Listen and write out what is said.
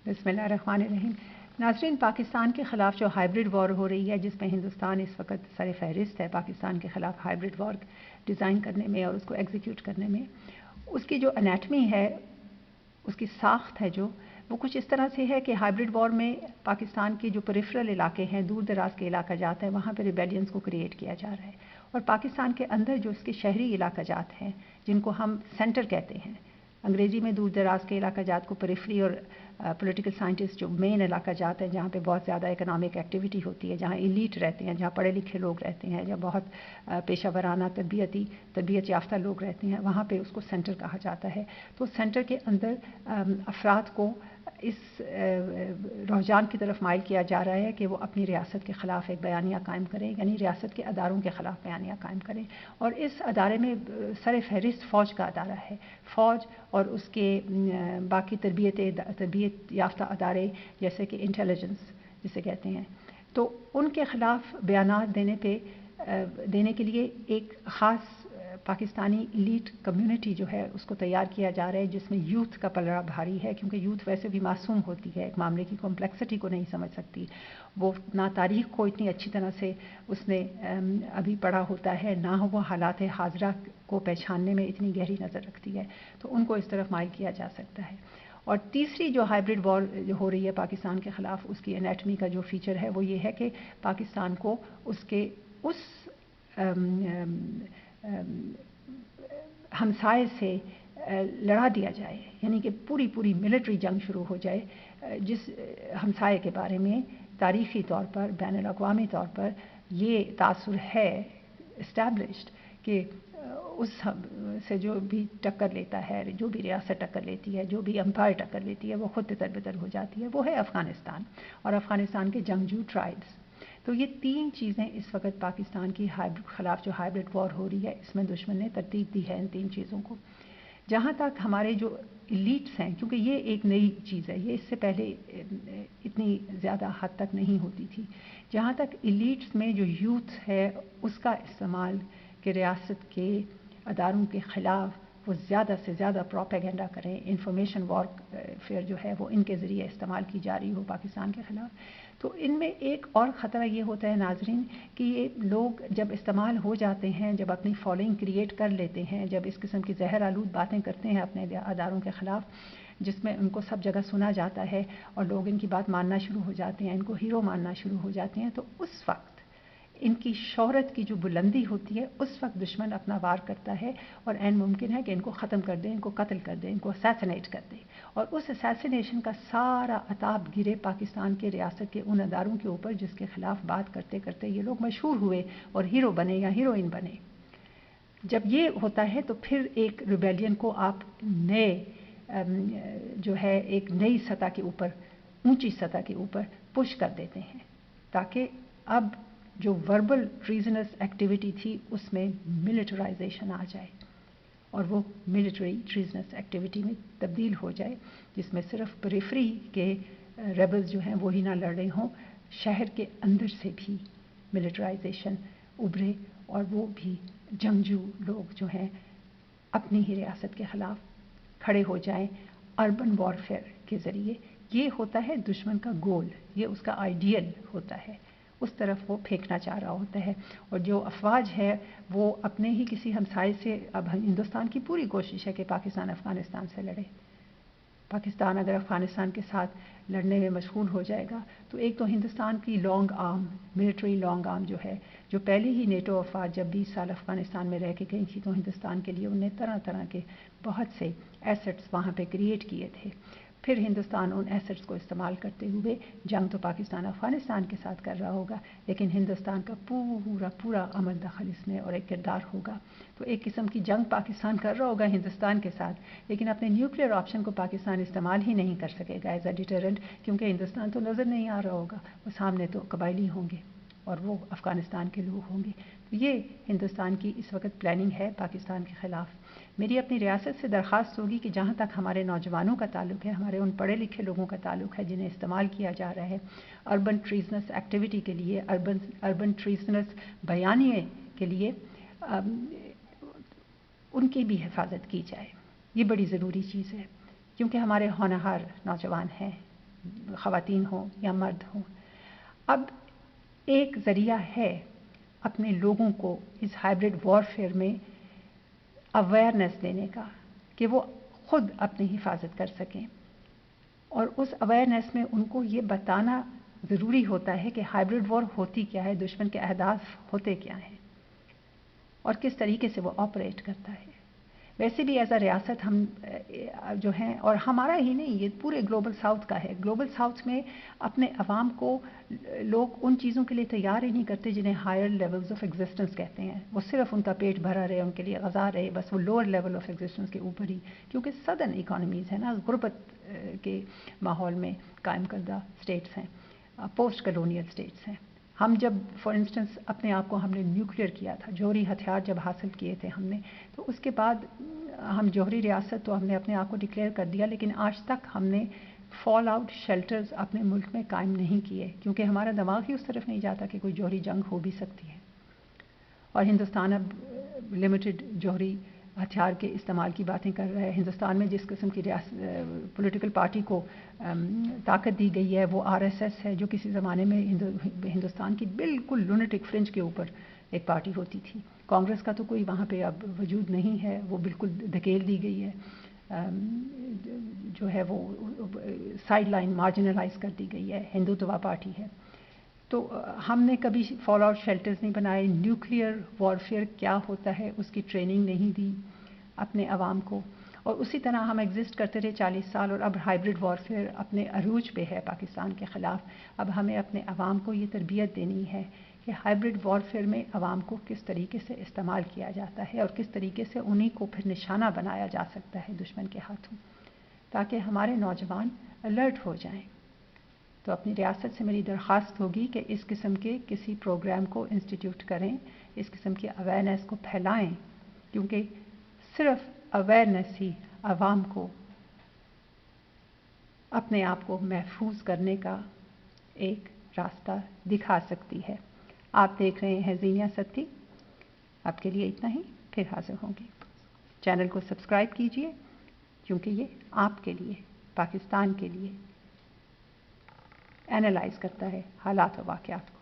बिस्मिल्लाहिर्रहमानिर्रहीम। नाज़रीन, पाकिस्तान के ख़िलाफ़ जो हाइब्रिड वॉर हो रही है, जिसमें हिंदुस्तान इस वक्त सर फहरिस्त है पाकिस्तान के ख़िलाफ़ हाइब्रिड वॉर डिज़ाइन करने में और उसको एग्जीक्यूट करने में, उसकी जो एनाटमी है, उसकी साख्त है जो वो कुछ इस तरह से है कि हाइब्रिड वॉर में पाकिस्तान के जो पेरिफेरल इलाके हैं, दूर दराज के इलाका जात हैं, वहाँ पर रिबेलियंस को क्रिएट किया जा रहा है। और पाकिस्तान के अंदर जो उसके शहरी इलाका जात हैं, जिनको हम सेंटर कहते हैं, अंग्रेज़ी में दूर दराज के इलाका जात को पेरिफेरी और पॉलिटिकल साइंटिस्ट जो मेन इलाका जात है, जहाँ पे बहुत ज़्यादा इकोनॉमिक एक्टिविटी होती है, जहाँ एलीट रहते हैं, जहाँ पढ़े लिखे लोग रहते हैं, जहाँ बहुत पेशा वराना तरबियत याफ्ता लोग रहते हैं, वहाँ पे उसको सेंटर कहा जाता है। तो सेंटर के अंदर अफराद को इस रुझान की तरफ माइल किया जा रहा है कि वो अपनी रियासत के ख़िलाफ़ एक बयानिया कायम करें, यानी रियासत के अदारों के ख़िलाफ़ बयानिया कायम करें। और इस अदारे में सर फहरिस्त फ़ौज का अदारा है। फ़ौज और उसके बाकी तरबियत याफ्ता अदारे जैसे कि इंटेलिजेंस जिसे कहते हैं, तो उनके ख़िलाफ़ बयानात देने के लिए एक ख़ास पाकिस्तानी एलीट कम्युनिटी जो है उसको तैयार किया जा रहा है, जिसमें यूथ का पलड़ा भारी है, क्योंकि यूथ वैसे भी मासूम होती है, एक मामले की कॉम्प्लेक्सिटी को नहीं समझ सकती, वो ना तारीख़ को इतनी अच्छी तरह से उसने अभी पढ़ा होता है, ना वो हालात हाज़िरा को पहचानने में इतनी गहरी नज़र रखती है, तो उनको इस तरफ माइल किया जा सकता है। और तीसरी जो हाइब्रिड वॉर जो हो रही है पाकिस्तान के ख़िलाफ़, उसकी एनाटमी का जो फीचर है वो ये है कि पाकिस्तान को उसके उस हमसाए से लड़ा दिया जाए, यानी कि पूरी मिलिट्री जंग शुरू हो जाए, जिस हमसाए के बारे में तारीख़ी तौर पर बैनुल-अक़वामी तौर पर ये तासुर है इस्टेब्लिश्ड कि उस से जो भी टक्कर लेता है, जो भी रियासत टक्कर लेती है, जो भी एम्पायर टक्कर लेती है, वो खुद तितर-बितर हो जाती है। वो है अफ़गानिस्तान और अफ़गानिस्तान के जंगजू ट्राइब्स। तो ये तीन चीज़ें इस वक्त पाकिस्तान की ख़िलाफ़ जो हाइब्रिड वॉर हो रही है, इसमें दुश्मन ने तरतीब दी है इन तीन चीज़ों को। जहाँ तक हमारे जो एलीट्स हैं, क्योंकि ये एक नई चीज़ है, ये इससे पहले इतनी ज़्यादा हद तक नहीं होती थी, जहाँ तक एलीट्स में जो यूथ है उसका इस्तेमाल कि रियासत के अदारों के ख़िलाफ़ वो ज़्यादा से ज़्यादा प्रोपेगेंडा करें, इंफॉर्मेशन वॉरफेयर जो है वो इनके ज़रिए इस्तेमाल की जा रही हो पाकिस्तान के ख़िलाफ़। तो इनमें एक और ख़तरा ये होता है नाज़रीन कि ये लोग जब इस्तेमाल हो जाते हैं, जब अपनी फॉलोइंग क्रिएट कर लेते हैं, जब इस किस्म की ज़हर आलूद बातें करते हैं अपने अदारों के ख़िलाफ़, जिसमें उनको सब जगह सुना जाता है और लोग इनकी बात मानना शुरू हो जाते हैं, इनको हीरो मानना शुरू हो जाते हैं, तो उस वक्त इनकी शोहरत की जो बुलंदी होती है, उस वक्त दुश्मन अपना वार करता है और ऐन मुमकिन है कि इनको ख़त्म कर दें, इनको कत्ल कर दें, इनको असैसिनेट कर दें। और उस असैसिनेशन का सारा अताब गिरे पाकिस्तान के रियासत के उन अदारों के ऊपर जिसके ख़िलाफ़ बात करते करते ये लोग मशहूर हुए और हीरो बने या हीरोइन बने। जब ये होता है तो फिर एक रिबेलियन को आप जो है एक नई सतह के ऊपर, ऊंची सतह के ऊपर पुश कर देते हैं, ताकि अब जो वर्बल ट्रीजनस एक्टिविटी थी उसमें मिलिटराइजेशन आ जाए और वो मिलिट्री ट्रीजनस एक्टिविटी में तब्दील हो जाए, जिसमें सिर्फ पेरिफेरी के रेबल्स जो हैं वो ही ना लड़ रहे हों, शहर के अंदर से भी मिलिटराइजेशन उभरे और वो भी जंगजू लोग जो हैं अपनी ही रियासत के ख़िलाफ़ खड़े हो जाएं अर्बन वॉरफेयर के ज़रिए। ये होता है दुश्मन का गोल, ये उसका आइडियल होता है, उस तरफ वो फेंकना चाह रहा होता है। और जो अफवाज है वो अपने ही किसी हमसाये से, अब हिंदुस्तान की पूरी कोशिश है कि पाकिस्तान अफ़गानिस्तान से लड़े। पाकिस्तान अगर अफ़गानिस्तान के साथ लड़ने में मशगूल हो जाएगा तो एक तो हिंदुस्तान की long arm, military long arm जो है, जो पहले ही नेटो अफवाज जब 20 साल अफ़गानिस्तान में रह के गई थी तो हिंदुस्तान के लिए उन्हें तरह तरह के बहुत से एसेट्स वहाँ पे क्रिएट किए थे। फिर हिंदुस्तान उन एसेट्स को इस्तेमाल करते हुए जंग तो पाकिस्तान अफ़गानिस्तान के साथ कर रहा होगा, लेकिन हिंदुस्तान का पूरा अमल दखल इसमें और एक किरदार होगा। तो एक किस्म की जंग पाकिस्तान कर रहा होगा हिंदुस्तान के साथ, लेकिन अपने न्यूक्लियर ऑप्शन को पाकिस्तान इस्तेमाल ही नहीं कर सकेगा एज अ डिटरेंट, क्योंकि हिंदुस्तान तो नज़र नहीं आ रहा होगा, वो सामने तो कबायली होंगे और वो अफ़गानिस्तान के लोग होंगे। तो ये हिंदुस्तान की इस वक्त प्लानिंग है पाकिस्तान के ख़िलाफ़। मेरी अपनी रियासत से दरख्वास्त होगी कि जहाँ तक हमारे नौजवानों का ताल्लुक है, हमारे उन पढ़े लिखे लोगों का ताल्लुक है जिन्हें इस्तेमाल किया जा रहा है अर्बन ट्रीजनस एक्टिविटी के लिए, अर्बन ट्रीजनस बयानिए के लिए, उनकी भी हिफाजत की जाए। ये बड़ी ज़रूरी चीज़ है, क्योंकि हमारे होनहार नौजवान हैं, خواتین ہوں یا مرد ہوں. اب ایک ذریعہ ہے اپنے لوگوں کو اس ہائبرڈ وارفیئر میں اویئرنیس دینے کا کہ وہ خود اپنی حفاظت کر سکیں, اور اس اویئرنیس میں ان کو یہ بتانا ضروری ہوتا ہے کہ ہائبرڈ وار ہوتی کیا ہے, دشمن کے اہداف ہوتے کیا ہیں اور کس طریقے سے وہ آپریٹ کرتا ہے. ویسے بھی ایز اے ریاست ہم جو ہیں, اور ہمارا ہی نہیں, یہ پورے گلوبل ساؤتھ کا ہے. گلوبل ساؤتھ میں اپنے عوام کو لوگ ان چیزوں کے لیے تیار ہی نہیں کرتے جنہیں ہائر لیولز آف ایگزسٹنس کہتے ہیں. وہ صرف ان کا پیٹ بھرا رہے, ان کے لیے غذا رہے, بس وہ لوور لیول آف ایگزسٹنس کے اوپر ہی, کیونکہ سدرن اکانومیز ہیں نا, غربت کے ماحول میں قائم کردہ اسٹیٹس ہیں, پوسٹ کالونیل اسٹیٹس ہیں. ہم جب فار انسٹنس اپنے آپ کو ہم نے نیوکلیئر کیا تھا, جوہری ہتھیار جب حاصل کیے تھے ہم نے, تو اس کے بعد ہم جوہری ریاست تو ہم نے اپنے آپ کو ڈکلیئر کر دیا, لیکن آج تک ہم نے فال آؤٹ شیلٹرز اپنے ملک میں قائم نہیں کیے, کیونکہ ہمارا دماغ ہی اس طرف نہیں جاتا کہ کوئی جوہری جنگ ہو بھی سکتی ہے. اور ہندوستان اب لمیٹڈ جوہری ہتھیار کے استعمال کی باتیں کر رہا ہے. ہندوستان میں جس قسم کی پولیٹیکل پارٹی کو طاقت دی گئی ہے وہ RSS ہے, جو کسی زمانے میں ہندوستان کی بالکل لونیٹک فرنج کے اوپر ایک پارٹی ہوتی تھی. کانگریس کا تو کوئی وہاں پہ اب وجود نہیں ہے, وہ بالکل دھکیل دی گئی ہے, جو ہے وہ سائڈ لائن مارجنلائز کر دی گئی ہے. ہندوتوا پارٹی ہے. تو ہم نے کبھی فال آؤٹ شیلٹرز نہیں بنائے. نیوکلیئر وارفیئر کیا ہوتا ہے اس کی ٹریننگ نہیں دی اپنے عوام کو, اور اسی طرح ہم ایگزسٹ کرتے رہے 40 سال, اور اب ہائبرڈ وارفیئر اپنے عروج پہ ہے پاکستان کے خلاف. اب ہمیں اپنے عوام کو یہ تربیت دینی ہے کہ ہائبرڈ وارفیئر میں عوام کو کس طریقے سے استعمال کیا جاتا ہے, اور کس طریقے سے انہی کو پھر نشانہ بنایا جا سکتا ہے دشمن کے ہاتھوں, تاکہ ہمارے نوجوان الرٹ ہو جائیں. تو اپنی ریاست سے میری درخواست ہوگی کہ اس قسم کے کسی پروگرام کو انسٹیٹیوٹ کریں, اس قسم کی اویئرنیس کو پھیلائیں, کیونکہ صرف اویئرنیس ہی عوام کو اپنے آپ کو محفوظ کرنے کا ایک راستہ دکھا سکتی ہے. آپ دیکھ رہے ہیں زینیا ستھی. آپ کے لیے اتنا ہی, پھر حاضر ہوں گی. چینل کو سبسکرائب کیجئے, کیونکہ یہ آپ کے لیے, پاکستان کے لیے اینالائز کرتا ہے حالات و واقعات کو.